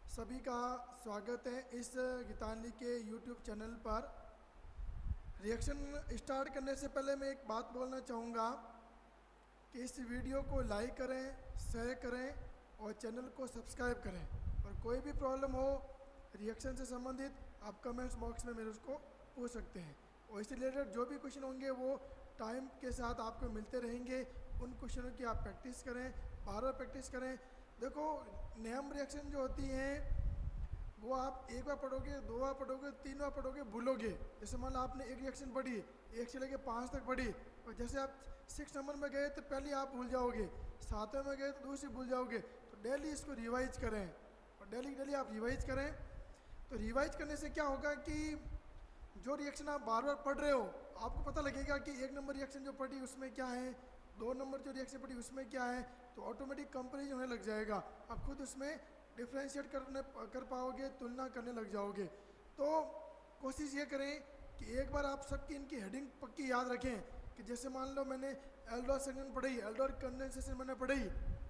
सभी का स्वागत है इस गीतांजलि के YouTube चैनल पर। रिएक्शन स्टार्ट करने से पहले मैं एक बात बोलना चाहूँगा कि इस वीडियो को लाइक करें, शेयर करें और चैनल को सब्सक्राइब करें। और कोई भी प्रॉब्लम हो रिएक्शन से संबंधित आप कमेंट्स बॉक्स में मेरे उसको पूछ सकते हैं। और इससे रिलेटेड जो भी क्वेश्चन होंगे वो टाइम के साथ आपको मिलते रहेंगे। उन क्वेश्चनों की आप प्रैक्टिस करें, बार बार प्रैक्टिस करें। देखो, नेम रिएक्शन जो होती हैं वो आप एक बार पढ़ोगे, दो बार पढ़ोगे, तीन बार पढ़ोगे, भूलोगे। जैसे मान लो आपने एक रिएक्शन पढ़ी, एक से लेकर 5 तक पढ़ी, और जैसे आप 6 नंबर में गए तो पहले आप भूल जाओगे, 7वें में गए तो दूसरी भूल जाओगे। तो डेली इसको रिवाइज करें और डेली आप रिवाइज करें। तो रिवाइज करने से क्या होगा कि जो रिएक्शन आप बार बार पढ़ रहे हो आपको पता लगेगा कि 1 नंबर रिएक्शन जो पढ़ी उसमें क्या है, 2 नंबर जो रिएक्शन पढ़ी उसमें क्या है। तो ऑटोमेटिक कंपेरिजन होने लग जाएगा, आप खुद उसमें डिफ्रेंशिएट कर पाओगे, तुलना करने लग जाओगे। तो कोशिश ये करें कि एक बार आप सबकी इनकी हेडिंग पक्की याद रखें कि जैसे मान लो मैंने एल्डोर सेक्शन पढ़ी, एल्डोर कंडेंसेशन मैंने पढ़ी,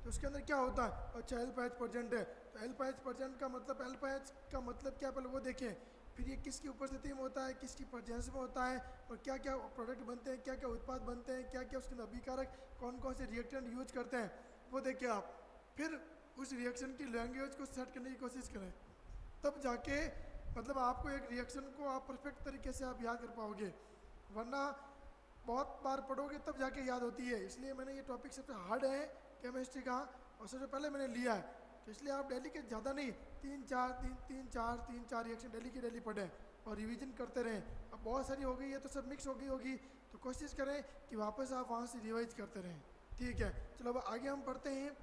तो उसके अंदर क्या होता है, अच्छा एल पैच परसेंट है। तो एल पैच परसेंट का मतलब, एल पैच का मतलब क्या, पहले वो देखें। फिर ये किसकी उपस्थिति में होता है, किसकी प्रेजेंस में होता है, और क्या क्या प्रोडक्ट बनते हैं, क्या क्या उत्पाद बनते हैं, क्या क्या उसके अंदर अभिकारक, कौन कौन से रिएक्टेंट यूज करते हैं, वो देखिए आप। फिर उस रिएक्शन की लैंग्वेज को सेट करने की कोशिश करें, तब जाके मतलब आपको एक रिएक्शन को आप परफेक्ट तरीके से आप याद कर पाओगे। वरना बहुत बार पढ़ोगे तब जाके याद होती है। इसलिए मैंने ये टॉपिक सबसे हार्ड है केमिस्ट्री का, और सबसे पहले मैंने लिया है। तो इसलिए आप डेली के ज़्यादा नहीं, 3-4 रिएक्शन डेली की डेली पढ़ें और रिवीजन करते रहें। अब बहुत सारी हो गई है तो सब मिक्स हो गई होगी, तो कोशिश करें कि वापस आप वहाँ से रिवाइज करते रहें। ठीक है, चलो अब आगे हम पढ़ते हैं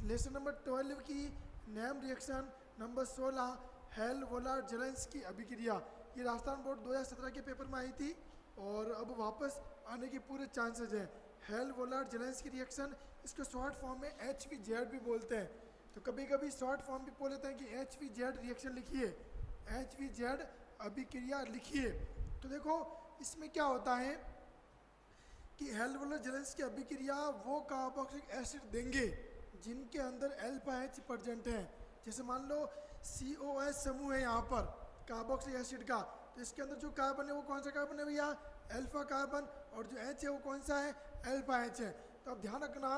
लेसन नंबर 12 की name reaction number 16, Hell Volhard Zelinsky अभिक्रिया। ये राजस्थान बोर्ड 2017 के पेपर में आई थी और अब वापस आने के पूरे चांसेस हैं। हेल वोलार जेलेंस्की रिएक्शन, इसको शॉर्ट फॉर्म में HVZ भी बोलते हैं। तो कभी कभी शॉर्ट फॉर्म भी बोल लेते हैं कि HVZ रिएक्शन लिखिए, HVZ अभिक्रिया लिखिए। तो देखो इसमें क्या होता है कि हेल वोलार जेलेंस्की अभिक्रिया वो कार्बोक्सिलिक एसिड देंगे जिनके अंदर अल्फा H प्रेजेंट है। जैसे मान लो COH समूह है यहाँ पर कार्बोक्सिलिक एसिड का, तो इसके अंदर जो कार्बन है वो कौन सा कार्बन है भैया, अल्फा कार्बन, और जो H है वो कौन सा है, अल्फा H है। तो अब ध्यान रखना,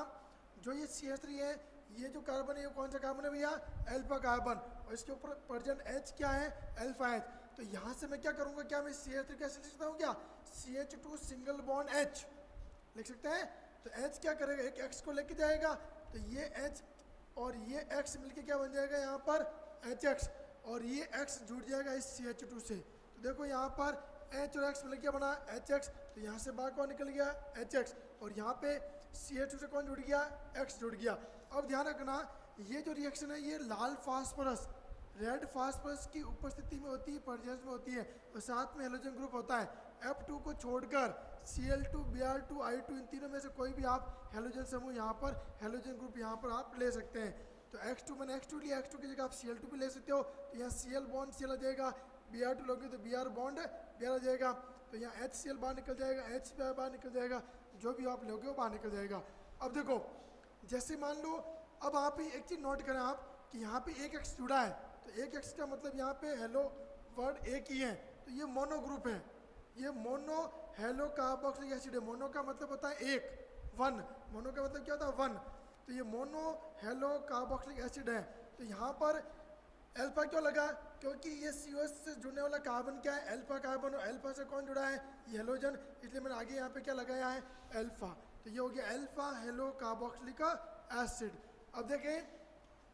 जो ये CH3 है, ये जो कार्बन है वो कौन सा कार्बन है भैया, अल्फा कार्बन, और इसके ऊपर प्रेजेंट H क्या है, अल्फा H। तो यहाँ से मैं क्या करूँगा, क्या मैं CH3 कैसे लिख सकता हूँ, क्या CH2 सिंगल बॉन्ड H लिख सकते हैं। तो H क्या करेगा, एक X को लेके जाएगा, तो ये H और ये X मिलके क्या बन जाएगा यहाँ पर HX, और ये X जुड़ जाएगा इस CH2 से। तो देखो यहाँ पर H और X मिलकर क्या बना, HX। तो यहाँ से बाहर कौन निकल गया, HX, और यहाँ पे CH2 से कौन जुड़ गया, X जुड़ गया। अब ध्यान रखना, ये जो रिएक्शन है ये लाल फास्फोरस, रेड फास्फोरस की उपस्थिति में होती है, प्रेजेंस में होती है, और साथ में हेलोजन ग्रुप होता है। F2 को छोड़कर Cl2, Br2, I2, इन तीनों में से कोई भी आप हेलोजन समूह यहाँ पर, हेलोजन ग्रुप यहाँ पर आप ले सकते हैं। तो X2 मैंने X2 लिया, X2 की जगह आप Cl2 भी ले सकते हो। तो यहाँ Cl बॉन्ड Cl आ जाएगा, Br2 लोगे तो Br बॉन्ड Br आ जाएगा। तो यहाँ HCl बाहर निकल जाएगा, H बाहर निकल जाएगा, जो भी आप लोगे वो बाहर निकल जाएगा। अब देखो, जैसे मान लो, अब आप ही एक चीज़ नोट करें आप कि यहाँ पे एक X जुड़ा है, तो एक X का मतलब यहाँ पे हेलो वर्ड एक ही है, तो ये मोनो ग्रुप है, ये मोनो हेलो कार्बोक्सिलिक एसिड है। मोनो का मतलब होता है एक, वन, मोनो का मतलब क्या होता है, वन। तो ये मोनो हेलो कार्बोक्सिलिक एसिड है। तो यहाँ पर अल्फा क्यों लगा, क्योंकि ये COH से जुड़ने वाला कार्बन क्या है, अल्फा कार्बन, और अल्फा से कौन जुड़ा है, ये हेलोजन, इसलिए मैंने आगे यहाँ पे क्या लगाया है, अल्फा। तो ये हो गया अल्फा हेलो कार्बोक्सिलिक एसिड। अब देखें,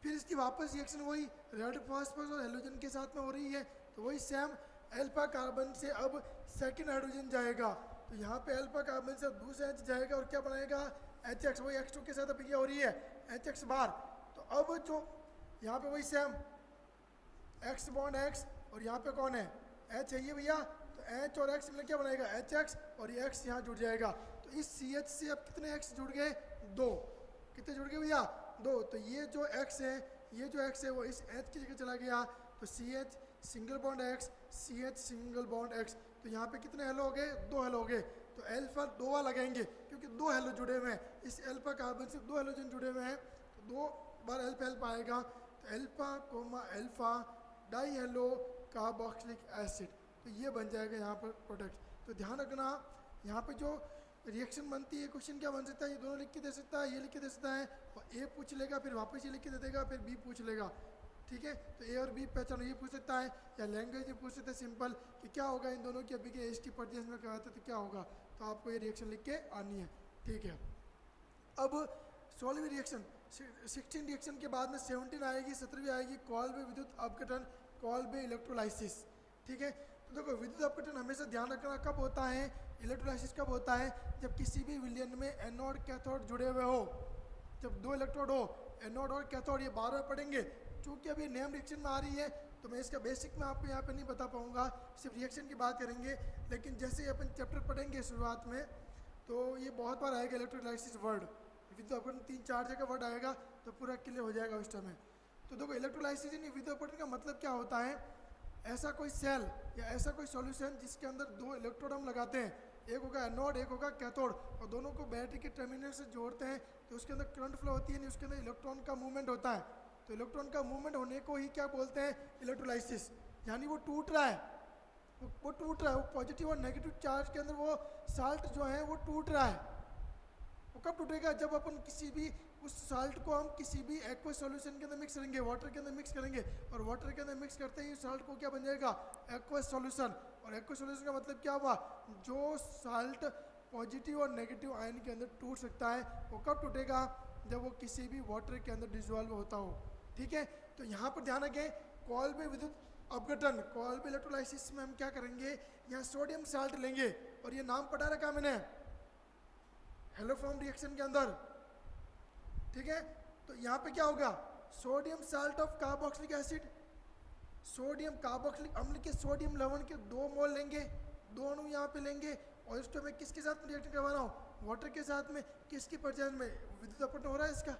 फिर इसकी वापस रिएक्शन वही रेड फास्फोरस और हेलोजन के साथ में हो रही है। तो वही सेम अल्फा कार्बन से अब सेकंड हाइड्रोजन जाएगा, तो यहाँ पे अल्फा कार्बन से दूसरा H जाएगा और क्या बनाएगा, HX, वही X2 के साथ अभिक्रिया हो रही है, HX बार। तो अब जो यहाँ पे वही सेम X बॉन्ड X, और यहाँ पे कौन है, H है ये भैया। तो H और X मिलकर क्या बनाएगा, HX, और ये X यहाँ जुड़ जाएगा। तो इस CH से अब कितने X जुड़ गए, 2। कितने जुड़ गए भैया, 2। तो ये जो X है, ये जो X है वो इस H की जगह चला गया, तो CH single bond X, CH single bond X। तो यहाँ पे कितने हेलो हो गए, 2 हेलो हो गए। तो अल्फा 2 लगाएंगे क्योंकि 2 हेलो जुड़े हुए हैं, इस अल्फा कार्बन से 2 हेलोजन जुड़े हुए हैं, तो 2 बार अल्फा आएगा। तो alpha coma alpha die hello carboxylic acid, तो ये बन जाएगा यहाँ पर प्रोडक्ट। तो ध्यान रखना यहाँ पे जो रिएक्शन बनती है, क्वेश्चन क्या बन सकता है, ये दोनों लिख के दे सकता है, ये लिख के दे सकता है, और ए पूछ लेगा फिर वापस ये लिख के दे देगा, फिर बी पूछ लेगा, ठीक है। तो ए और बी पहचानो, ये पूछ सकता है, या लैंग्वेज में पूछ सकता है सिंपल कि क्या होगा इन दोनों की अभी के एस टी परचेज में कराते तो क्या होगा, तो आपको ये रिएक्शन लिख के आनी है, ठीक है। अब 16वीं रिएक्शन 16 रिएक्शन के बाद में 17 आएगी, 17वीं आएगी कॉल्बे विद्युत अपघटन, कॉल्बे इलेक्ट्रोलाइसिस, ठीक है। तो देखो विद्युत अपघटन हमेशा ध्यान रखना कब होता है, इलेक्ट्रोलाइसिस कब होता है, जब किसी भी विलयन में एनोड कैथोड जुड़े हुए हो, जब दो इलेक्ट्रोड हो, एनोड और कैथोड, ये 12 पढ़ेंगे। चूँकि अभी नेम रिएक्शन में आ रही है तो मैं इसका बेसिक में आपको यहाँ पे नहीं बता पाऊँगा, सिर्फ रिएक्शन की बात करेंगे। लेकिन जैसे अपन चैप्टर पढ़ेंगे शुरुआत में तो ये बहुत बार आएगा इलेक्ट्रोलाइसिस वर्ड, विद्युत अपघटन 3-4 जगह वर्ड आएगा तो पूरा क्लियर हो जाएगा उस टाइम में। तो देखो इलेक्ट्रोलाइसिस यानी विद्युत अपघटन का मतलब क्या होता है, ऐसा कोई सेल या ऐसा कोई सॉल्यूशन जिसके अंदर दो इलेक्ट्रोड हम लगाते हैं, एक होगा एनोड एक होगा कैथोड, और दोनों को बैटरी के टर्मिनल से जोड़ते हैं तो उसके अंदर करंट फ्लो होती है, नहीं उसके अंदर इलेक्ट्रॉन का मूवमेंट होता है। तो इलेक्ट्रॉन का मूवमेंट होने को ही क्या बोलते हैं, इलेक्ट्रोलाइसिस, यानी वो टूट रहा है, वो टूट रहा है, वो पॉजिटिव और नेगेटिव चार्ज के अंदर वो साल्ट जो है वो टूट रहा है। वो कब टूटेगा, जब अपन किसी भी उस साल्ट को हम किसी भी एक्वा सॉल्यूशन के अंदर मिक्स करेंगे, वाटर के अंदर मिक्स करेंगे, और वाटर के अंदर मिक्स करते ही साल्ट को क्या बन जाएगा, एक्वा सॉल्यूशन। और एक्वा सॉल्यूशन का मतलब क्या हुआ, जो साल्ट पॉजिटिव और नेगेटिव आयन के अंदर टूट सकता है, वो कब टूटेगा, जब वो किसी भी वाटर के अंदर डिसॉल्व होता हो, ठीक है। तो यहाँ पर ध्यान रखें, कॉल्बे विद्युत अपघटन, कॉल्बे इलेक्ट्रोलाइसिस में हम क्या करेंगे, यहाँ सोडियम साल्ट लेंगे, और ये नाम पढ़ा रखा मैंने हेलोफॉर्म रिएक्शन के अंदर, ठीक है। तो यहाँ पे क्या होगा, sodium salt of carboxylic acid, sodium carboxylic अम्ल के सोडियम लवण के 2 मोल लेंगे, 2 अणु यहाँ पे लेंगे, और इसको मैं किसके साथ रिएक्शन करवा रहा हूँ, वाटर के साथ में, किसकी परचेज में, विद्युत अपघटन हो रहा है इसका,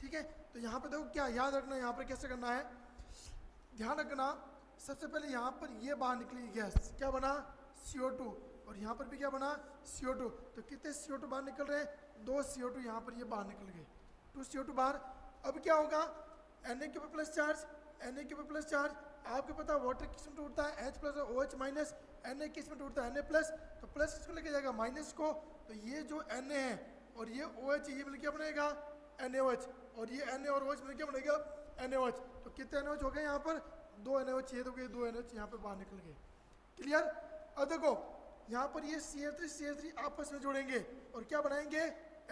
ठीक है। तो यहाँ पे देखो क्या याद रखना, यहाँ पर कैसे करना है, ध्यान रखना, सबसे पहले यहाँ पर ये बाहर निकली गैस, क्या बना, CO2, और यहाँ पर भी क्या बना, CO2। तो कितने CO2 बाहर निकल रहे हैं, 2 CO2 यहाँ पर ये बाहर निकल गए, 2 CO2 बाहर। अब क्या होगा, Na के ऊपर प्लस चार्ज, Na के ऊपर प्लस चार्ज, आपको पता है वाटर किस में टूटता है, H प्लस और OH माइनस, Na किस में टूटता है, Na प्लस, तो प्लस किसको लेके जाएगा, माइनस को, तो ये जो Na है और ये OH ये मिलकर क्या बनेगा, NaOH, और ये Na और OH मिलकर क्या बनेगा, NaOH। तो कितने NaOH हो गए यहाँ पर, 2 NaOH, ये तो गए 2 NaOH यहाँ पर बाहर निकल गए, क्लियर। अब देखो यहाँ पर ये CH3 आपस में जोड़ेंगे और क्या बनाएंगे,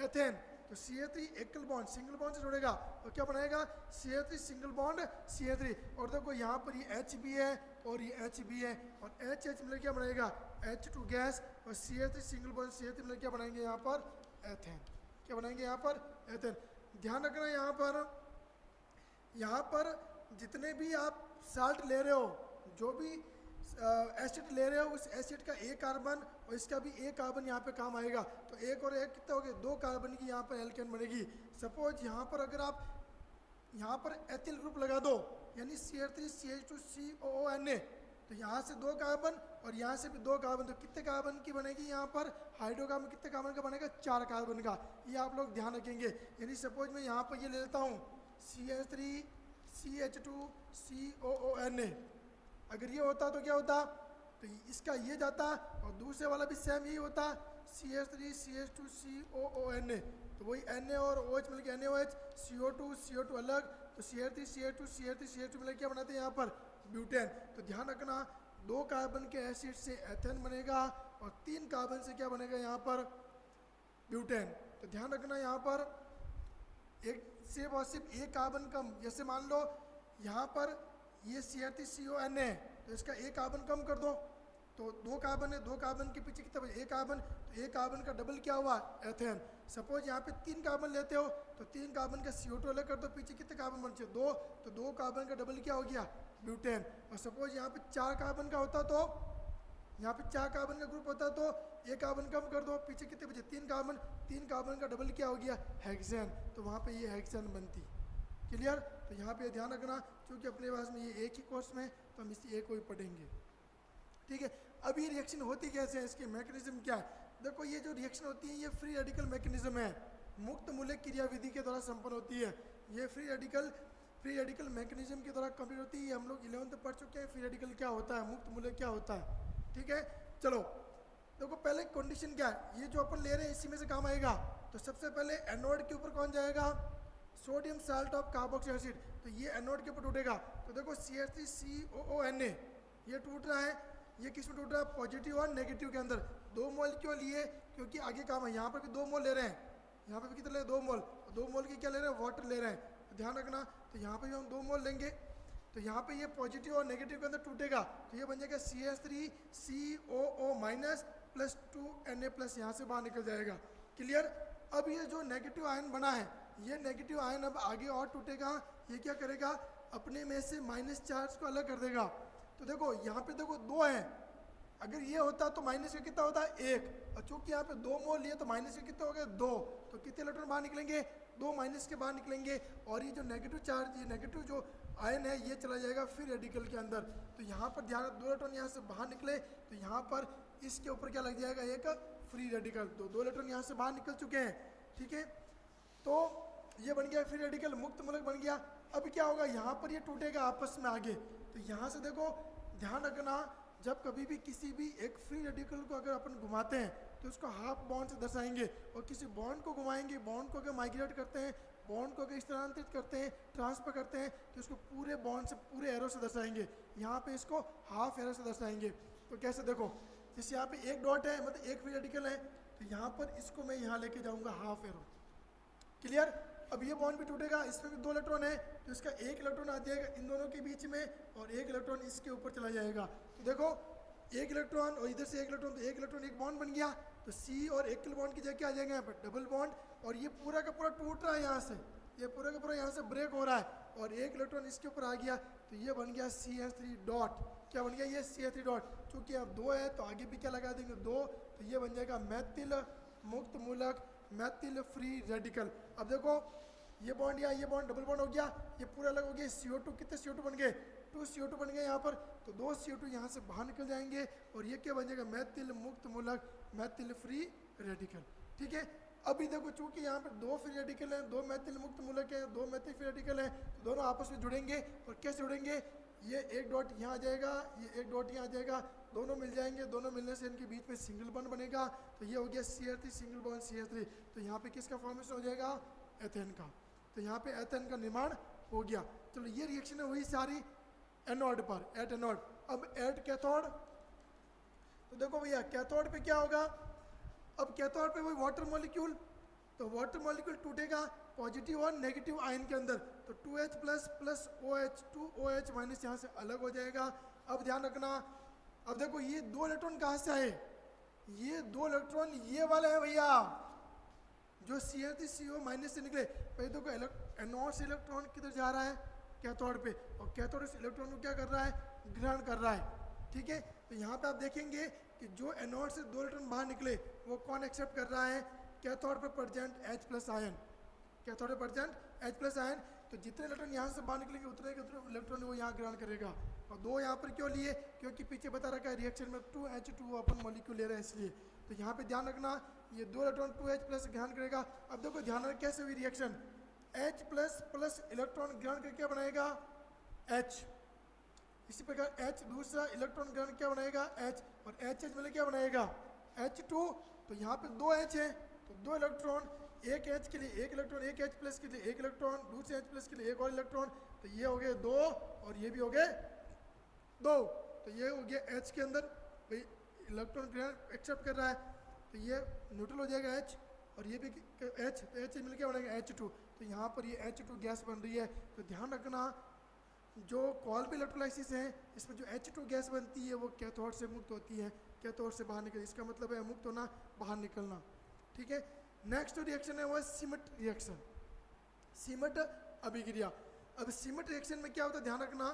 एथेन। तो CH3 एकल बॉन्ड सिंगल बॉन्ड से जोड़ेगा और क्या बनाएगा, CH3 सिंगल बॉन्ड CH3, और देखो यहाँ पर ये H भी है और ये H भी है, और H मिलकर क्या बनाएगा, H2 गैस, और CH3 सिंगल बॉन्ड CH3 मिलकर क्या बनाएंगे यहाँ पर, एथेन, क्या बनाएंगे यहाँ पर, एथेन। ध्यान रखना यहाँ पर जितने भी आप साल्ट ले रहे हो, जो भी एसिड ले रहे हो, उस एसिड का एक कार्बन और इसका भी एक कार्बन यहाँ पे काम आएगा, तो एक और एक कितना हो गया, 2 कार्बन की यहाँ पर एल्केन बनेगी। सपोज यहाँ पर अगर आप यहाँ पर एथिल ग्रुप लगा दो, यानी CH3CH2COONA, तो यहाँ से 2 कार्बन और यहाँ से भी 2 कार्बन, तो कितने कार्बन की बनेगी यहाँ पर, हाइड्रोकार्बन कितने कार्बन का बनेगा, 4 कार्बन का, ये आप लोग ध्यान रखेंगे। यानी सपोज मैं यहाँ पर ये ले लेता हूँ CH3CH2COONA, अगर ये होता तो क्या होता, तो इसका ये जाता और दूसरे वाला भी सेम यही होता, CH3CH2COONA, तो वही Na और OH मिलकर NaOH, CO2 अलग, तो CH3CH2 मिलकर क्या बनाते हैं यहाँ पर, ब्यूटेन। तो ध्यान रखना 2 कार्बन के एसिड से एथेन बनेगा और 3 कार्बन से क्या बनेगा यहाँ पर, ब्यूटेन। तो ध्यान रखना यहाँ पर एक सिर्फ और सिर्फ एक कार्बन कम, जैसे मान लो यहाँ पर ये CH3CONA है, तो इसका एक कार्बन कम कर दो, तो 2 कार्बन है, 2 कार्बन के पीछे कितना, एक कार्बन, तो एक कार्बन का डबल क्या हुआ, एथेन। सपोज यहाँ पे 3 कार्बन लेते हो, तो 3 कार्बन का CO2 अलग कर दो, पीछे कितने कार्बन बचे, 2, तो 2 कार्बन का डबल क्या हो गया, ब्यूटेन। और सपोज यहाँ पे 4 कार्बन का होता, तो यहाँ पे 4 कार्बन का ग्रुप होता, तो एक कार्बन कम कर दो, पीछे कितने बचे, 3 कार्बन, 3 कार्बन का डबल क्या हो गया, हेक्सेन, तो वहाँ पे ये हेक्सेन बनती, क्लियर। तो यहाँ पे ध्यान रखना, क्योंकि अपने पास में ये एक ही कोर्स में, तो हम इसी एक को ही पढ़ेंगे, ठीक है। अब ये रिएक्शन होती कैसे है, इसके मैकेनिज्म क्या है, देखो ये जो रिएक्शन होती है ये फ्री रेडिकल मैकेनिज्म है, मुक्त मूलक क्रियाविधि के द्वारा संपन्न होती है। ये free radical free radical mechanism की तरह कंप्लीट होती है। हम लोग 11th पढ़ चुके हैं फ्री रेडिकल क्या होता है, मुक्त मूलक क्या होता है। ठीक है, चलो देखो पहले कंडीशन क्या है, ये जो अपन ले रहे हैं इसी में से काम आएगा। तो सबसे पहले एनोड के ऊपर कौन जाएगा, sodium salt of carboxylic acid, तो ये एनोड के ऊपर टूटेगा। तो देखो CH3COONA ये टूट रहा है, ये किस में टूट रहा है, पॉजिटिव और नेगेटिव के अंदर। 2 मोल क्यों लिए, क्योंकि आगे काम है। यहाँ पर भी 2 मोल ले रहे हैं, यहाँ पे भी कितने ले 2 मोल, 2 मोल की क्या ले रहे हैं, वाटर ले रहे हैं, तो ध्यान रखना। तो यहाँ पे भी हम 2 मोल लेंगे, तो यहाँ पे ये पॉजिटिव और नेगेटिव के अंदर टूटेगा, तो ये बन जाएगा CH3COO minus plus 2Na plus, यहाँ से बाहर निकल जाएगा। क्लियर। अब ये जो नेगेटिव आयन बना है, ये नेगेटिव आयन अब आगे और टूटेगा, ये क्या करेगा, अपने में से माइनस चार्ज को अलग कर देगा। तो देखो यहाँ पे देखो 2 है, अगर ये होता तो माइनस का कितना होता है 1, और चूंकि यहाँ पे 2 मोल लिए तो माइनस के कितने हो गए 2, तो कितने इलेक्ट्रॉन बाहर निकलेंगे, 2 माइनस के बाहर निकलेंगे। और ये जो नेगेटिव चार्ज, ये नेगेटिव जो आयन है ये चला जाएगा फ्री रेडिकल के अंदर। तो यहाँ पर ध्यान, 2 इलेक्ट्रॉन यहाँ से बाहर निकले, तो यहाँ पर इसके ऊपर क्या लग जाएगा, एक फ्री रेडिकल। तो 2 इलेक्ट्रॉन यहाँ से बाहर निकल चुके हैं। ठीक है, तो ये बन गया फ्री रेडिकल, मुक्त मूलक बन गया। अब क्या होगा, यहाँ पर ये टूटेगा आपस में आगे। तो यहाँ से देखो ध्यान रखना, जब कभी भी किसी भी एक फ्री रेडिकल को अगर अपन घुमाते हैं तो उसको हाफ बॉन्ड से दर्शाएंगे, और किसी बॉन्ड को घुमाएंगे, बॉन्ड को अगर माइग्रेट करते हैं, बॉन्ड को अगर स्थानांतरित करते हैं, ट्रांसफर करते हैं, तो उसको पूरे बॉन्ड से पूरे एरो से दर्शाएंगे। यहाँ पे इसको हाफ एरो से दर्शाएंगे। तो कैसे, देखो जैसे यहाँ पे एक डॉट है, मतलब एक फ्री रेडिकल है, तो यहाँ पर इसको मैं यहाँ लेके जाऊँगा हाफ एरो। क्लियर। अब ये बॉन्ड भी टूटेगा, इसमें भी 2 इलेक्ट्रॉन है, तो इसका 1 इलेक्ट्रॉन आ जाएगा इन दोनों के बीच में, और 1 इलेक्ट्रॉन इसके ऊपर चला जाएगा। तो देखो 1 इलेक्ट्रॉन और इधर से 1 इलेक्ट्रॉन, तो 1 इलेक्ट्रॉन एक बॉन्ड बन गया। तो C और एकल बॉन्ड की जगह आ जाएगा यहाँ पर डबल बॉन्ड, और ये पूरा का पूरा टूट रहा है यहाँ से, ये पूरा का पूरा यहाँ से ब्रेक हो रहा है, और 1 इलेक्ट्रॉन इसके ऊपर आ गया, तो ये बन गया CH3 डॉट। क्या बन गया, ये CH3 डॉट। चूँकि अब 2 है तो आगे भी क्या लगा देंगे 2, तो ये बन जाएगा मैथिल मुक्त मूलक, मैथिल फ्री रेडिकल। अब देखो ये बॉन्ड या ये बॉन्ड डबल बॉन्ड हो गया, ये पूरा अलग हो गया। CO2 कितने CO2 बन गए, 2 CO2 बन गए यहाँ पर, तो 2 CO2 यहाँ से बाहर निकल जाएंगे, और ये क्या बन जाएगा, मैथिल मुक्त मूलक, मैथिल फ्री रेडिकल। ठीक है, अभी देखो चूंकि यहाँ पर 2 फ्री रेडिकल हैं, 2 मैथिल मुक्त मूलक हैं, 2 मैथिल फ्री रेडिकल हैं, तो दोनों आपस में जुड़ेंगे। और कैसे जुड़ेंगे, ये एक डॉट यहाँ आ जाएगा, ये एक डॉट यहाँ आ जाएगा, दोनों मिल जाएंगे, दोनों मिलने से इनके बीच में सिंगल बॉन्ड बनेगा। तो ये हो गया CH3 सिंगल बॉन्ड CH3। तो यहाँ पे किसका फॉर्मेशन हो जाएगा, एथेन का। तो यहाँ पे एथेन का निर्माण हो गया। चलो ये रिएक्शन हुई सारी एनोड पर, एट एनोड। अब एट कैथोड, तो देखो भैया कैथोड पे क्या होगा, अब कैथोड पे वही वाटर मॉलिक्यूल, तो वाटर मॉलिक्यूल टूटेगा पॉजिटिव और नेगेटिव आयन के अंदर, तो 2H plus plus OH, 2OH minus यहाँ से अलग हो जाएगा। अब ध्यान रखना, अब देखो ये 2 इलेक्ट्रॉन कहाँ से आए, ये 2 इलेक्ट्रॉन ये वाले हैं भैया, जो CH3CO माइनस से निकले। पहले देखो एनोड से इलेक्ट्रॉन किधर जा रहा है, कैथोड पे, और कैथोड इस इलेक्ट्रॉन को क्या कर रहा है, ग्रहण कर रहा है। ठीक है, तो यहाँ पे आप देखेंगे कि जो एनोड से 2 इलेक्ट्रॉन बाहर निकले वो कौन एक्सेप्ट कर रहा है, कैथोड पे present H plus ion, cathode पे प्रेजेंट H प्लस आयन। तो जितने इलेक्ट्रॉन यहाँ से बाहर निकलेंगे उतने के उतने इलेक्ट्रॉन वो यहाँ ग्रहण करेगा। और 2 यहाँ पर क्यों लिए, क्योंकि पीछे बता रखा है रिएक्शन में 2H2 अपन मॉलिक्यूल ले रहे हैं इसलिए। तो यहाँ पे ध्यान रखना, ये 2 इलेक्ट्रॉन 2H प्लस ग्रहण करेगा। अब देखो ध्यान रखना कैसे हुई reaction, H plus plus electron ग्रहण करके क्या बनाएगा, H। इसी प्रकार H दूसरा इलेक्ट्रॉन ग्रहण क्या बनाएगा, H, और HH मिले क्या बनाएगा, H2। तो यहाँ पे 2H है, तो 2 इलेक्ट्रॉन, एक H के लिए 1 इलेक्ट्रॉन, एक H प्लस के लिए 1 इलेक्ट्रॉन, दूसरे H प्लस के लिए 1 और इलेक्ट्रॉन। तो ये हो गए 2, और ये भी हो गए 2। तो ये हो गया H के अंदर भाई इलेक्ट्रॉन ग्रहण एक्सेप्ट कर रहा है, तो ये न्यूट्रल हो जाएगा H, और ये भी H, तो H मिल के बनेगा H2। तो यहाँ पर ये H2 गैस बन रही है। तो ध्यान रखना, जो कॉल्पी इलेक्ट्रोलाइसिस है इसमें जो H2 गैस बनती है वो कैथोड से मुक्त होती है, कैथोड से बाहर निकल, इसका मतलब है मुक्त होना, बाहर निकलना। ठीक है, नेक्स्ट रिएक्शन है वो सीमेंट रिएक्शन, सीमेंट अभिक्रिया। अब सीमेंट रिएक्शन में क्या होता है, ध्यान रखना,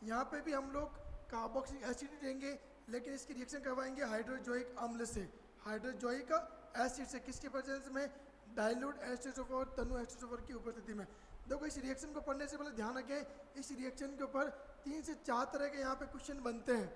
यहाँ पे भी हम लोग कार्बोक्सिलिक एसिड लेंगे, लेकिन इसकी रिएक्शन करवाएंगे हाइड्रोजोइक अम्ल से, हाइड्रोजोइक एसिड से, किसके प्रेजेंस में, डाइल्यूट H2SO4 तनु H2SO4 की उपस्थिति में। देखो इस रिएक्शन को पढ़ने से पहले ध्यान रखें, इस रिएक्शन के ऊपर 3 से 4 तरह के यहाँ पे क्वेश्चन बनते हैं।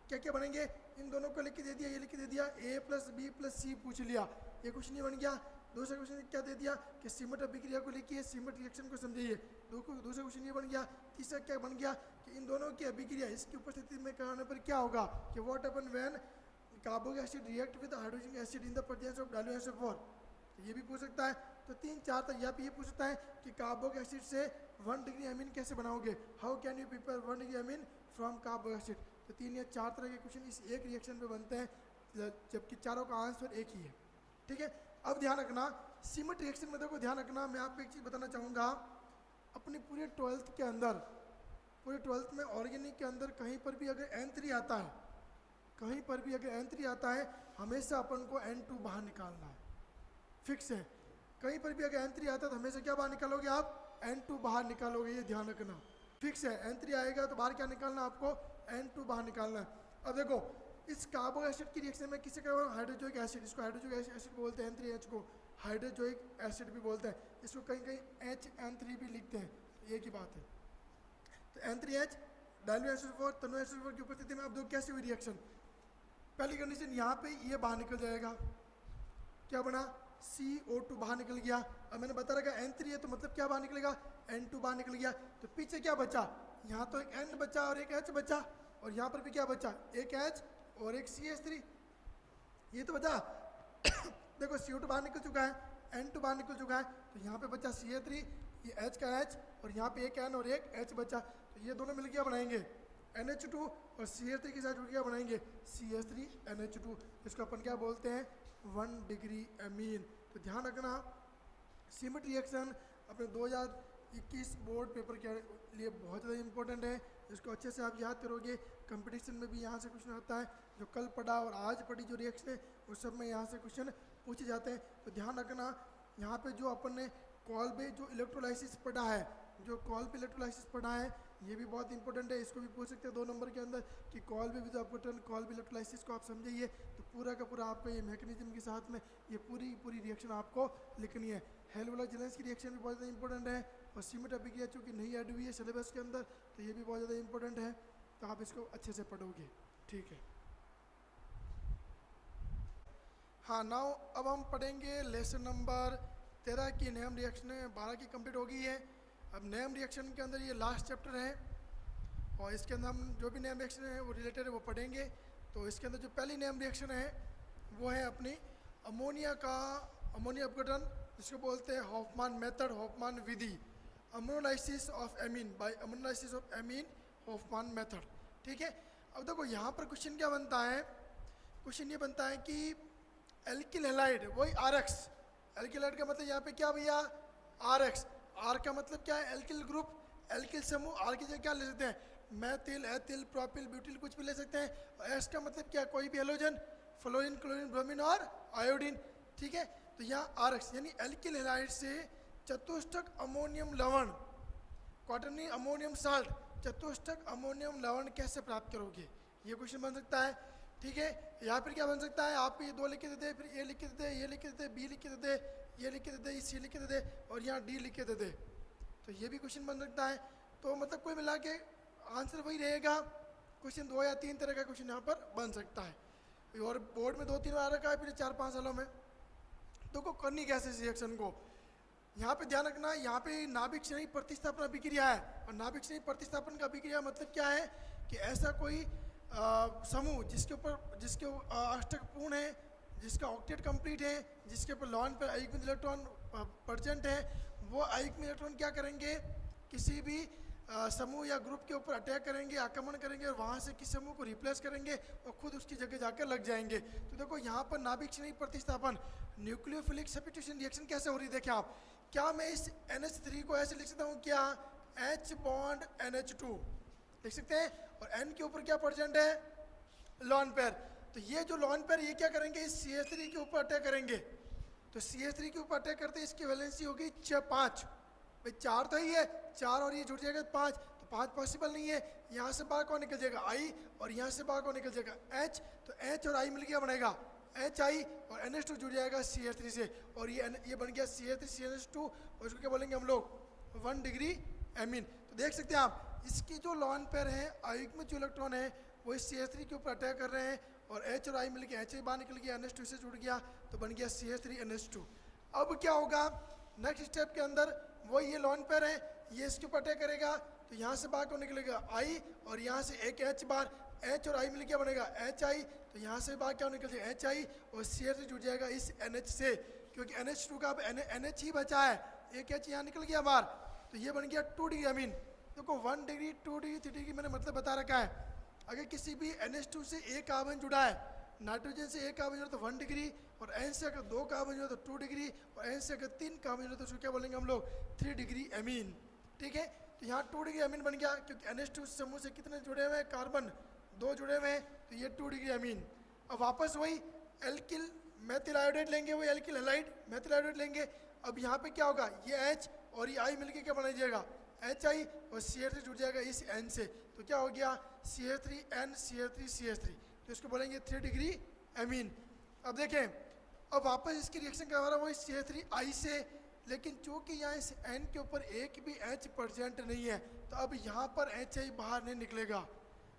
क्या क्या बनेंगे, इन दोनों को लिख के दे दिया, ये लिख के दे दिया, A plus B plus C पूछ लिया, ये क्वेश्चन नहीं बन गया। दूसरा क्वेश्चन क्या दे दिया कि सीमेंट अभिक्रिया को लिखिए, सीमेंट रिएक्शन को समझिए, दूसरा क्वेश्चन ये बन गया। तीसरा क्या बन गया कि इन दोनों की अभिक्रिया इसकी उपस्थिति में कराने पर क्या होगा कि what happen when carbonic acid react with hydrogen acid in the presence of WnSO4। ये भी पूछ सकता है। तो 3-4 तक यहाँ पे ये पूछ सकता है कि कार्बोनिक एसिड से 1 डिग्री अमीन कैसे बनाओगे, how can you prepare 1 degree amine from carbonic acid. तो 3 या 4 तरह के क्वेश्चन इस एक रिएक्शन पे बनते हैं, जबकि चारों का आंसर एक ही है। ठीक है, अब ध्यान रखना सीमेंट रिएक्शन में देखो, ध्यान रखना मैं आपको एक चीज़ बताना चाहूँगा। अपनी पूरे 12th के अंदर, पूरे 12th में ऑर्गेनिक के अंदर कहीं पर भी अगर N3 आता है, कहीं पर भी अगर N3 आता है, हमेशा अपन को N2 बाहर निकालना है, फिक्स है। कहीं पर भी अगर N3 आता है तो हमेशा क्या बाहर निकालोगे आप, N2 बाहर निकालोगे, ये ध्यान रखना, फिक्स है। N3 आएगा तो बाहर क्या निकालना, आपको N2 बाहर निकालना है। अब देखो इस कार्बोनिक एसिड की रिएक्शन में किसी का हाइड्रोजोइक एसिड, इसको हाइड्रोजोइक एसिड बोलते हैं, N3H को हाइड्रोजोइक एसिड भी बोलते हैं, इसको कहीं कहीं HN3 भी लिखते हैं, एक ही बात है। तो N3H WnSO4 तनु की उपस्थिति में अब दो कैसे हुई रिएक्शन। पहली कंडीशन यहाँ पे ये बाहर निकल जाएगा, क्या बना, CO2 बाहर निकल गया। अब मैंने बता रखा N3 है तो मतलब क्या बाहर निकलेगा, N2 बाहर निकल गया। तो पीछे क्या बचा, यहाँ तो एक N बचा और एक H बचा, और यहाँ पर भी क्या बचा, एक H और एक CH3, ये तो बचा। देखो CO2 बाहर निकल चुका है, N2 बाहर निकल चुका है, तो यहाँ पे बचा CH3, ये H का H, और यहाँ पे एक N और एक H बचा। तो ये दोनों मिलकर बनाएंगे NH2 और CH3 के साथ जुड़ गया बनाएंगे CH3NH2। इसको अपन क्या बोलते हैं, 1 डिग्री अमीन। तो ध्यान रखना सीमेंट रिएक्शन अपने 2021 बोर्ड पेपर के लिए बहुत ज़्यादा इंपॉर्टेंट है। इसको अच्छे से आप याद करोगे, कंपटीशन में भी यहाँ से क्वेश्चन आता है। जो कल पढ़ा और आज पढ़ी जो रिएक्शन है उस सब में यहाँ से क्वेश्चन पूछे जाते हैं। तो ध्यान रखना यहाँ पे जो अपन ने कॉल्बे जो इलेक्ट्रोलाइसिस पढ़ा है, जो कॉल्बे इलेक्ट्रोलाइसिस पढ़ा है, ये भी बहुत इंपॉर्टेंट है। इसको भी पूछ सकते हैं 2 नंबर के अंदर कि कॉल्बे विद अपटन कॉल्बे इलेक्ट्रोलाइसिस को आप समझिए। तो पूरा का पूरा आपका ये मैकेनिज्म के साथ में ये पूरी रिएक्शन आपको लिखनी है। हेल्वोलाइजेंस की रिएक्शन भी बहुत ज़्यादा इंपॉर्टेंट है, और सीमेंट अभिक्रिया चूँकि नहीं ऐड हुई है सिलेबस के अंदर, तो ये भी बहुत ज़्यादा इंपॉर्टेंट है। तो आप इसको अच्छे से पढ़ोगे, ठीक है। हाँ, नाउ अब हम पढ़ेंगे लेसन नंबर 13 की नेम रिएक्शन। 12 की कंप्लीट हो गई है। अब नेम रिएक्शन के अंदर ये लास्ट चैप्टर है, और इसके अंदर हम जो भी नेम रिएक्शन है वो रिलेटेड है वो पढ़ेंगे। तो इसके अंदर जो पहली नेम रिएक्शन है वो है अपनी अमोनिया अपघटन, जिसको बोलते हैं हॉफमान मेथड, हॉफमान विधि, ammonolysis of amine by ammonolysis of amine, Hofmann method. ठीक है, अब देखो यहाँ पर क्वेश्चन क्या बनता है, क्वेश्चन ये बनता है कि एल्किल हैलाइड, वही RX, एल्किल हैलाइड का मतलब यहाँ पे क्या भैया, RX, R का मतलब क्या है, एल्किल ग्रुप, एल्किल समूह। R की जगह क्या ले सकते हैं, मैथिल, एथिल, प्रोपिल, ब्यूटिल, कुछ भी ले सकते हैं। S का मतलब क्या, कोई भी हेलोजन, फ्लोरीन, क्लोरीन, ब्रोमीन और आयोडीन। ठीक है, तो यहाँ RX यानी एल्किल हैलाइड से चतुष्टक अमोनियम लवण, क्वाटरनी अमोनियम साल्ट, चतुष्टक अमोनियम लवण कैसे प्राप्त करोगे, ये क्वेश्चन बन सकता है। ठीक है, या फिर क्या बन सकता है, आप ये 2 लिख के देते, फिर A लिख के देते, ये लिख के देते, B लिख के देते, ये लिख के देते, C लिख के देते, और यहाँ D लिख के देते। तो ये भी क्वेश्चन बन सकता है। तो मतलब कोई मिला के आंसर वही रहेगा। क्वेश्चन 2 या 3 तरह का क्वेश्चन यहाँ पर बन सकता है, और बोर्ड में 2-3 बार रखा है पिछले 4-5 सालों में। तो को करनी कैसे इस रिएक्शन को, यहाँ पे ध्यान रखना, यहाँ पे नाभिक श्रेणी प्रतिस्थापन अभिक्रिया है। और नाभिक श्रेणी प्रतिस्थापन का अभिक्रिया मतलब क्या है कि ऐसा कोई समूह जिसके अष्टक पूर्ण है, जिसका ऑक्टेट कंप्लीट है, जिसके ऊपर लॉन पर अयुग्मित इलेक्ट्रॉन प्रेजेंट है, वो अयुग्मित इलेक्ट्रॉन क्या करेंगे, किसी भी समूह या ग्रुप के ऊपर अटैक करेंगे, आक्रमण करेंगे, और वहाँ से किस समूह को रिप्लेस करेंगे और खुद उसकी जगह जाकर लग जाएंगे। तो देखो यहाँ पर नाभिक श्रेणी प्रतिस्थापन, न्यूक्लियोफिलिक सब्स्टिट्यूशन रिएक्शन कैसे हो रही है, देखें आप। क्या मैं इस NH3 को ऐसे लिख सकता हूँ, क्या H बॉन्ड NH2 लिख सकते हैं, और N के ऊपर क्या प्रेजेंट है, लॉन पेयर। तो ये जो लॉन पेयर ये क्या करेंगे, इस CH3 के ऊपर अटैक करेंगे। तो CH3 के ऊपर अटैक करते इसकी वैलेंसी होगी 5। भाई 4 तो ही है, 4 और ये जुड़ जाएगा 5, तो 5 पॉसिबल नहीं है। यहाँ से बाहर कौन निकल जाएगा, I, और यहाँ से बाहर कौन निकल जाएगा, H। तो H और I मिल गया बनेगा HI, और NH2 जुड़ जाएगा CH3 से, और ये बन गया CH3CNH2, और इसको क्या बोलेंगे हम लोग, 1 डिग्री एमीन। तो देख सकते हैं आप, इसकी जो लॉन पेयर है, अयुग्मित जो इलेक्ट्रॉन है वो इस CH3 के ऊपर अटैक कर रहे हैं, और H और I मिल के HI बाहर निकल गया, NH2 से जुड़ गया, तो बन गया CH3NH2। अब क्या होगा नेक्स्ट स्टेप के अंदर, वो ये लॉन पेयर है, ये इसके ऊपर अटैक करेगा तो यहाँ से बाहर को निकलेगा आई, और यहाँ से एक एच बार, एच और आई मिल क्या बनेगा एच आई, तो यहाँ से बाहर क्या निकल जाएगा एच आई, और CH3 जुड़ जाएगा इस NH से, क्योंकि NH2 का अब NH ही बचा है, एक एच यहाँ निकल गया बाहर, तो ये बन गया 2 डिग्री अमीन। देखो 1 डिग्री 2 डिग्री 3 डिग्री मैंने मतलब बता रखा है। अगर किसी भी NH2 से एक कार्बन जुड़ा है, नाइट्रोजन से एक कार्बन जुड़ा तो 1 डिग्री, और N से अगर 2 कार्बन जुड़ा तो 2 डिग्री, और N से अगर 3 कार्बन जुड़ा तो उसको क्या बोलेंगे हम लोग 3 डिग्री अमीन। ठीक है, तो यहाँ 2 डिग्री अमीन बन गया, क्योंकि NH2 समूह से कितने जुड़े हुए हैं कार्बन 2 जुड़े हुए हैं, तो ये 2 डिग्री अमीन। अब वापस वही एल्किल मेथिल आयोडाइड लेंगे, वही एल्किल हैलाइड मेथिल आयोडाइड लेंगे। अब यहाँ पे क्या होगा, ये H और ये I मिलके क्या बना जाएगा HI, और CH3 जुड़ जाएगा इस N से, तो क्या हो गया CH3N CH3 CH3, तो इसको बोलेंगे 3 डिग्री अमीन। अब देखें, अब वापस इसकी रिएक्शन करवा रहा है वही CH3I से, लेकिन चूंकि यहाँ इस N के ऊपर एक भी H परसेंट नहीं है, तो अब यहाँ पर HI बाहर नहीं निकलेगा।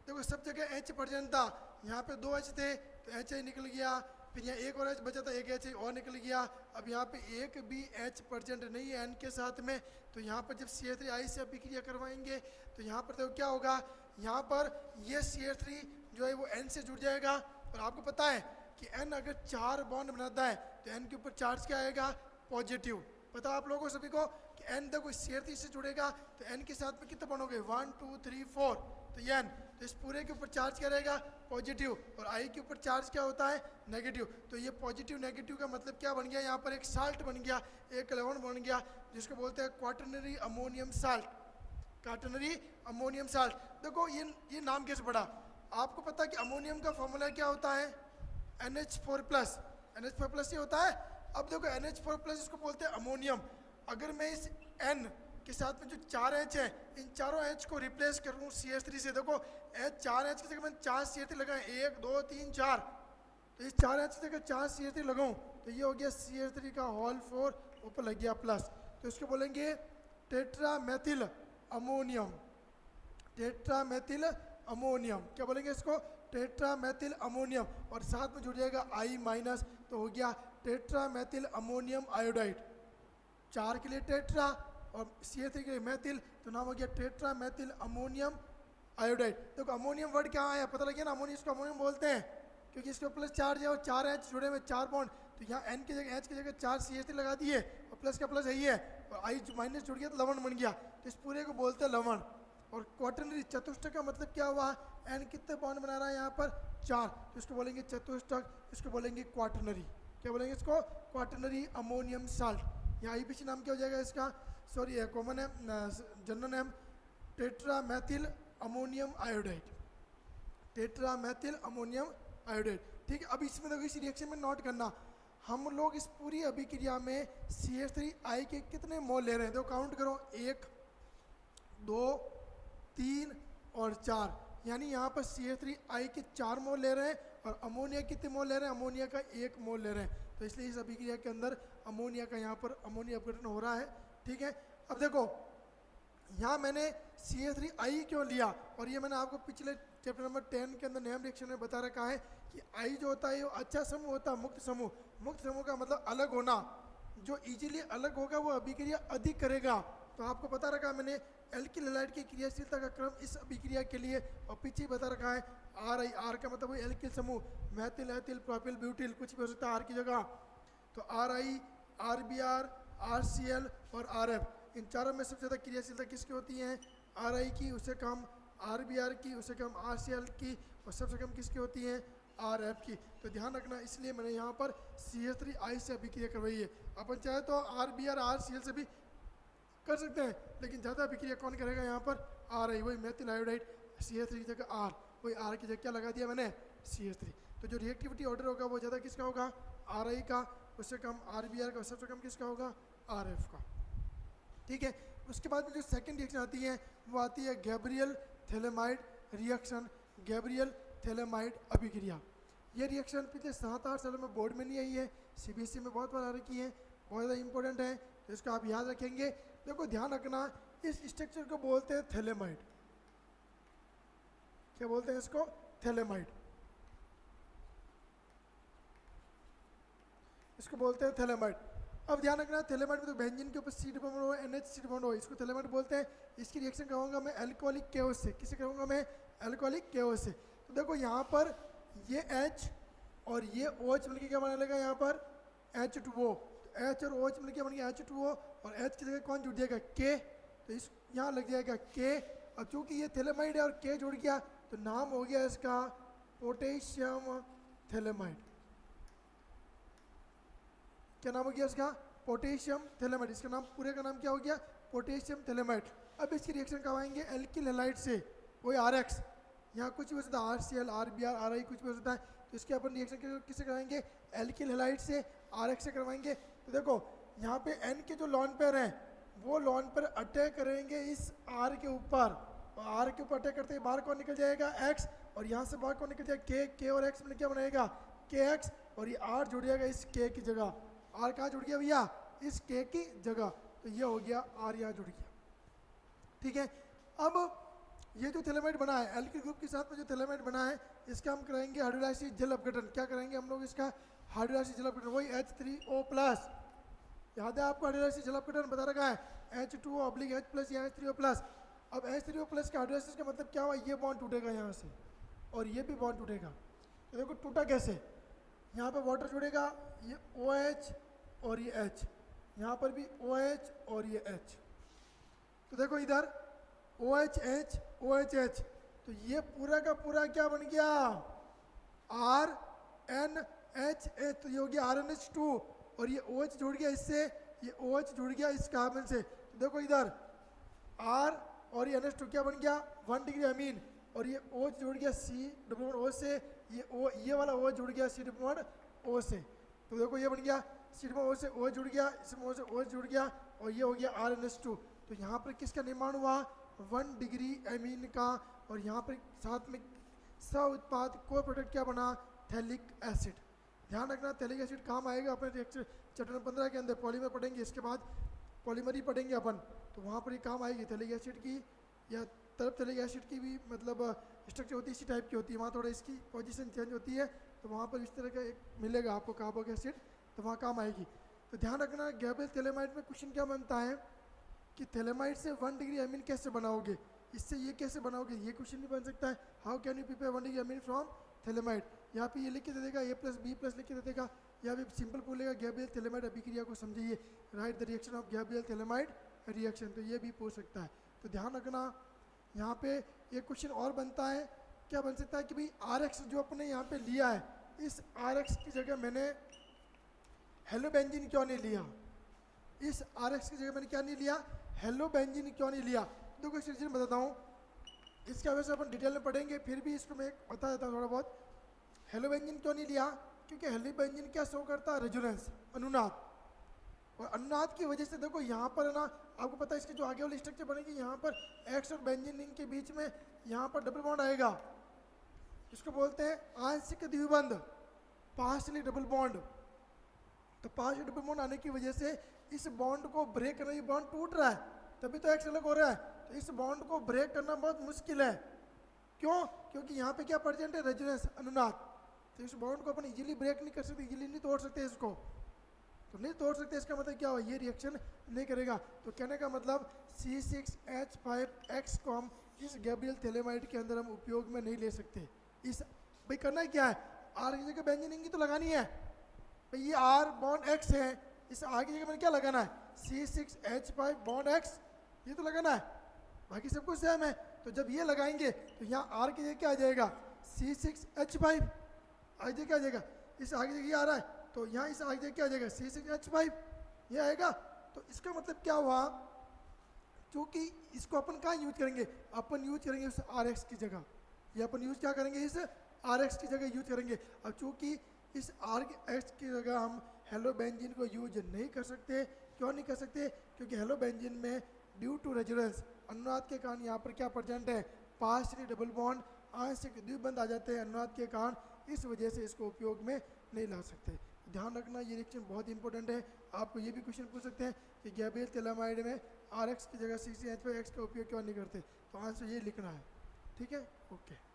देखो सब जगह H परसेंट था, यहाँ पे 2 H थे तो HI निकल गया, फिर यहाँ एक और H बचा था, एक HI और निकल गया। अब यहाँ पे एक भी H परसेंट नहीं है N के साथ में, तो यहाँ पर जब CH3I से अभिक्रिया करवाएंगे तो यहाँ पर देखो क्या होगा, यहाँ पर ये CH3 जो है वो N से जुड़ जाएगा, और आपको पता है कि N अगर 4 बॉन्ड बनाता है तो N के ऊपर चार्ज क्या आएगा पॉजिटिव। पता आप लोगों को सभी को कि N देखो CH3 से जुड़ेगा तो N के साथ में कितने बॉन्ड हो गए 1 2 3 4, तो ये N, तो इस पूरे के ऊपर चार्ज क्या रहेगा पॉजिटिव, और I के ऊपर चार्ज क्या होता है नेगेटिव। तो ये पॉजिटिव नेगेटिव का मतलब क्या बन गया, यहाँ पर एक साल्ट बन गया, एक लवण बन गया, जिसको बोलते हैं quaternary ammonium salt, quaternary ammonium salt. देखो ये नाम कैसे पड़ा, आपको पता है कि अमोनियम का फॉर्मूला क्या होता है NH4+, NH4+ ये होता है। अब देखो NH4+, इसको बोलते हैं अमोनियम। अगर मैं इस N के साथ में जो 4 H है, इन चारों H को रिप्लेस कर लूँ CH3 से, देखो 4 H की जगह मैंने 4 CH3 लगाए, 1 2 3 4, तो इस 4 H की जगह 4 CH3 लगाऊँ तो ये हो गया CH3 का होल 4 ऊपर लग गया प्लस, तो इसको बोलेंगे टेट्रामेथिल अमोनियम, टेट्रामेथिल अमोनियम, क्या बोलेंगे इसको टेट्रामेथिल अमोनियम, और साथ में जुड़ जाएगा I-, तो हो गया टेट्रामेथिल अमोनियम आयोडाइड। 4 के लिए टेट्रा और CH3 के लिए मेथिल, तो नाम हो गया टेट्रामेथिल अमोनियम आयोडाइड। देखो अमोनियम वर्ड क्या आया पता लग गया ना, अमोनियम इसको अमोनियम बोलते हैं क्योंकि इसके प्लस चार्ज है और 4 H जुड़े हुए 4 बॉन्ड, तो यहाँ N की जगह H की जगह 4 CH3 लगा दिए, और प्लस का प्लस यही है, और I- जुड़ गया तो लवण बन गया, तो इस पूरे को बोलते हैं लवण। और क्वाटरनरी चतुष्टक का मतलब क्या हुआ, N कितने बॉन्ड बना रहा है यहाँ पर 4, तो इसको बोलेंगे चतुष्टक, इसको बोलेंगे क्वाटरनरी, क्या बोलेंगे इसको क्वाटरनरी अमोनियम साल्ट। यहाँ पीछे नाम क्या हो जाएगा इसका, सॉरी कॉमन है general name tetramethyl ammonium iodide, tetramethyl ammonium iodide. ठीक है, अब इसमें देखो इस रिएक्शन में नोट करना, हम लोग इस पूरी अभिक्रिया में CH3I के कितने मोल ले रहे हैं, देखो काउंट करो 1 2 3 और 4, यानी यहाँ पर CH3I के 4 मोल ले रहे हैं, और अमोनिया कितने मोल ले रहे हैं, अमोनिया का 1 मोल ले रहे हैं, तो इसलिए इस अभिक्रिया के अंदर अमोनिया का यहाँ पर अमोनिया अपघटन हो रहा है। ठीक है, अब देखो यहाँ मैंने CH3I क्यों लिया, और ये मैंने आपको पिछले चैप्टर नंबर 10 के अंदर नेम रिएक्शन में बता रखा है कि I जो होता है वो अच्छा समूह होता है, मुक्त समूह। मुक्त समूह का मतलब अलग होना, जो इजीली अलग होगा वो अभिक्रिया अधिक करेगा। तो आपको बता रखा है मैंने एल्किल हैलाइड की क्रियाशीलता का क्रम इस अभिक्रिया के लिए, और पीछे बता रखा है RI, R का मतलब वही एल्किल समूह, मैथिल एथिल प्रोपिल ब्यूटिल कुछ भी हो सकता है R की जगह, तो RI RBr RCl और RF, इन चारों में सबसे ज़्यादा क्रियाशीलता किसकी होती है, RI की, उससे कम RBr की, उससे कम RCl की, और सबसे कम किसकी होती है RF की। तो ध्यान रखना, इसलिए मैंने यहाँ पर CH3I से अभिक्रिया करवाई है। अपन चाहे तो RBr RCl से भी कर सकते हैं, लेकिन ज़्यादा अभिक्रिया कौन करेगा यहाँ पर RI, वही मेथिल आयोडाइड, CH3 की जगह R, वही R की जगह क्या लगा दिया मैंने CH3, तो जो रिएक्टिविटी ऑर्डर होगा वो ज़्यादा किसका होगा RI का, उससे कम RBr का, सबसे कम किसका होगा RF का। ठीक है, उसके बाद में जो सेकंड रिएक्शन आती है वो आती है Gabriel phthalimide reaction, Gabriel phthalimide अभिक्रिया। ये रिएक्शन पिछले 7-8 सालों में बोर्ड में नहीं आई है, CBSE में बहुत बार आ रखी है, बहुत ज़्यादा इंपॉर्टेंट है, तो इसको आप याद रखेंगे। देखो ध्यान रखना, इस स्ट्रक्चर को बोलते हैं थैलेमाइड, क्या बोलते हैं इसको थैलेमाइड, इसको बोलते हैं थैलेमाइड। अब ध्यान रखना थैलेमाइड में तो बेंजीन के ऊपर सी डबल बॉन्ड हो, NH सी डबल बॉन्ड हो, इसको थैलेमाइड बोलते हैं। इसकी रिएक्शन कराऊंगा मैं अल्कोहलिक केओस से। किसे कराऊंगा मैं? अल्कोहलिक केओस से। तो देखो यहाँ पर ये H और ये OH मिलकर क्या बनाने लगा यहाँ पर H2O। तो H और OH मिलकर बन गया H2O और H की जगह कौन जुड़ जाएगा? K। तो इस यहाँ लग जाएगा K। अब चूंकि ये थैलेमाइड है और K जुड़ गया तो नाम हो गया इसका पोटेशियम थैलेमाइड। क्या नाम हो गया इसका? Potassium phthalimide. इसका नाम पूरे का नाम क्या हो गया? Potassium phthalimide. अब इसकी रिएक्शन करवाएंगे एल्किल हैलाइड से, वही RX। यहाँ कुछ भी हो सकता है, RCl, RBr, RI कुछ भी हो सकता है। तो इसके अपन रिएक्शन किससे कराएंगे? एल्किल हैलाइड से, RX से करवाएंगे। तो देखो यहाँ पे N के जो लॉन पेयर हैं वो लॉन पर अटैक करेंगे इस R के ऊपर, और R के ऊपर अटैक करते ही बाहर कौन निकल जाएगा? X। और यहाँ से बाहर कौन निकल जाएगा? K और X में क्या बनाएगा? KX। और ये R जुड़ जाएगा इस K की जगह। R कहाँ जुड़ गया भैया? इस K की जगह। तो ये हो गया R यहाँ जुड़ गया। ठीक है। अब ये जो थैलेमाइड बना है एल्किल ग्रुप के साथ में जो थैलेमाइड बना है इसका हम कराएंगे हाइड्रोलाइसिस जल अपघटन। क्या करेंगे हम लोग इसका? हाइड्रोलाइसिस जल अपघटन, वही H3O+। याद है आपको हाइड्रोलाइसिस जल अपघटन बता रखा है H2O/H+ या H3O+। अब H3O+ का हाइड्रोलाइसिस का मतलब क्या हुआ? ये बॉन्ड टूटेगा यहाँ से और ये भी बॉन्ड टूटेगा। तो देखो टूटा कैसे? यहाँ पे वाटर जुड़ेगा, ये OH और ये H, यहाँ पर भी OH और ये H। तो देखो इधर OH H, तो ये पूरा का पूरा क्या बन गया? RNH। तो ये हो गया RNH2 और ये OH जुड़ गया इससे, ये OH जुड़ गया इस कार्बन से। तो देखो इधर R और ये NH2 क्या बन गया? 1 डिग्री अमीन। और ये OH जुड़ गया C डबल बॉन्ड O से, ये वाला OH जुड़ गया C डबल बॉन्ड O से। तो देखो ये बन गया C डबल बॉन्ड O से OH जुड़ गया, इसमें O से OH जुड़ गया और ये हो गया RNH2। तो यहाँ पर किसका निर्माण हुआ? 1 डिग्री अमीन का। और यहाँ पर साथ में सह उत्पाद को प्रोडक्ट क्या बना? Phthalic acid. ध्यान रखना थैलिक एसिड काम आएगा अपने रिएक्शन चैप्टर 15 के अंदर। पॉलीमर पढ़ेंगे, इसके बाद पॉलीमर ही पढ़ेंगे अपन, तो वहाँ पर ही काम आएगी थैलिक एसिड की, या तरफ थैलिक एसिड की भी मतलब स्ट्रक्चर होती है इसी टाइप की होती है। वहाँ थोड़ा इसकी पोजीशन चेंज होती है, तो वहाँ पर इस तरह का एक मिलेगा आपको कार्बोक एसिड, तो वहाँ काम आएगी। तो ध्यान रखना गैब्रियल थैलेमाइड में क्वेश्चन क्या बनता है कि थैलेमाइड से 1 डिग्री अमीन कैसे बनाओगे, इससे ये कैसे बनाओगे, ये क्वेश्चन भी बन सकता है। How can you prepare 1 degree amine from phthalimide. यहाँ पे ये लिख के दे देगा A+B+ लिख के दे देगा, या भी सिंपल बोलेगा गैब्रियल थैलेमाइड अभिक्रिया को समझिए, right the reaction of Gabriel phthalimide reaction. तो ये भी पूछ सकता है। तो ध्यान रखना यहाँ पे एक क्वेश्चन और बनता है, क्या बन सकता है कि भाई RX जो अपने यहाँ पे लिया है, इस RX की जगह मैंने हेलोबेंजीन क्यों नहीं लिया? इस RX की जगह मैंने क्या नहीं लिया? हेलोबेंजीन क्यों नहीं लिया? देखो इस रीजन बताता हूँ, इसका वैसे अपन डिटेल में पढ़ेंगे, फिर भी इसको मैं बता देता हूँ थोड़ा बहुत। हेलोबेंजीन क्यों नहीं लिया? क्योंकि हेलोबेंजीन क्या शो करता है? रेजोनेंस, अनुनाद। और अनुनाद की वजह से देखो यहाँ पर है ना, आपको पता है इसके जो आगे वाली स्ट्रक्चर बनेगी, यहाँ पर X और बेंजीन रिंग के बीच में यहाँ पर डबल बॉन्ड आएगा, इसको बोलते हैं आंशिक द्विबंध, पार्शियली डबल बॉन्ड। तो पार्शियल डबल बॉन्ड आने की वजह से इस बॉन्ड को ब्रेक करना, ये बॉन्ड टूट रहा है तभी तो X अलग हो रहा है, तो इस बॉन्ड को ब्रेक करना बहुत मुश्किल है। क्यों? क्योंकि यहाँ पे क्या प्रेजेंट है? रेजोनेंस, अनुनाद। तो इस बॉन्ड को अपन इजीली ब्रेक नहीं कर सकते, इजीली नहीं तोड़ सकते इसको, तो नहीं तोड़ सकते। इसका मतलब क्या हुआ? ये रिएक्शन नहीं करेगा। तो कहने का मतलब C6H5X को हम इस गैब्रियल थैलेमाइड के अंदर हम उपयोग में नहीं ले सकते। इस भाई करना है क्या है? R की जगह बेंजीन रिंग तो लगानी है भाई, ये R बॉन्ड X है, इस R की जगह मैंने क्या लगाना है? C6H5 बॉन्ड X, ये तो लगाना है, बाकी सब कुछ सेम है। तो जब ये लगाएंगे तो यहाँ R की जगह क्या आ जाएगा? C6H5 आगे क्या आ जाएगा? इस आगे जगह ये आ रहा है, तो यहाँ इस आगे क्या आ जाएगा? C6H5 ये आएगा। तो इसका मतलब क्या हुआ? क्योंकि इसको अपन कहाँ यूज करेंगे? अपन यूज करेंगे इस RX की जगह, ये अपन यूज क्या करेंगे? इस RX की जगह यूज करेंगे। अब चूंकि इस RX की जगह हम हेलोबेंजीन को यूज नहीं कर सकते। क्यों नहीं कर सकते? क्योंकि हेलोबेंजीन में ड्यू टू रेजोनेंस, अनुनाद के कारण यहाँ पर क्या प्रेजेंट है? पार्शियली डबल बॉन्ड, आंशिक द्विबंध आ जाते हैं अनुनाद के कारण, इस वजह से इसको उपयोग में नहीं ला सकते। ध्यान रखना ये रिएक्शन बहुत इंपॉर्टेंट है। आपको ये भी क्वेश्चन पूछ सकते हैं कि गैब्रियल थैलेमाइड में RX की जगह C6H5X का उपयोग क्यों नहीं करते, तो आंसर ये लिखना है। ठीक है, ओके।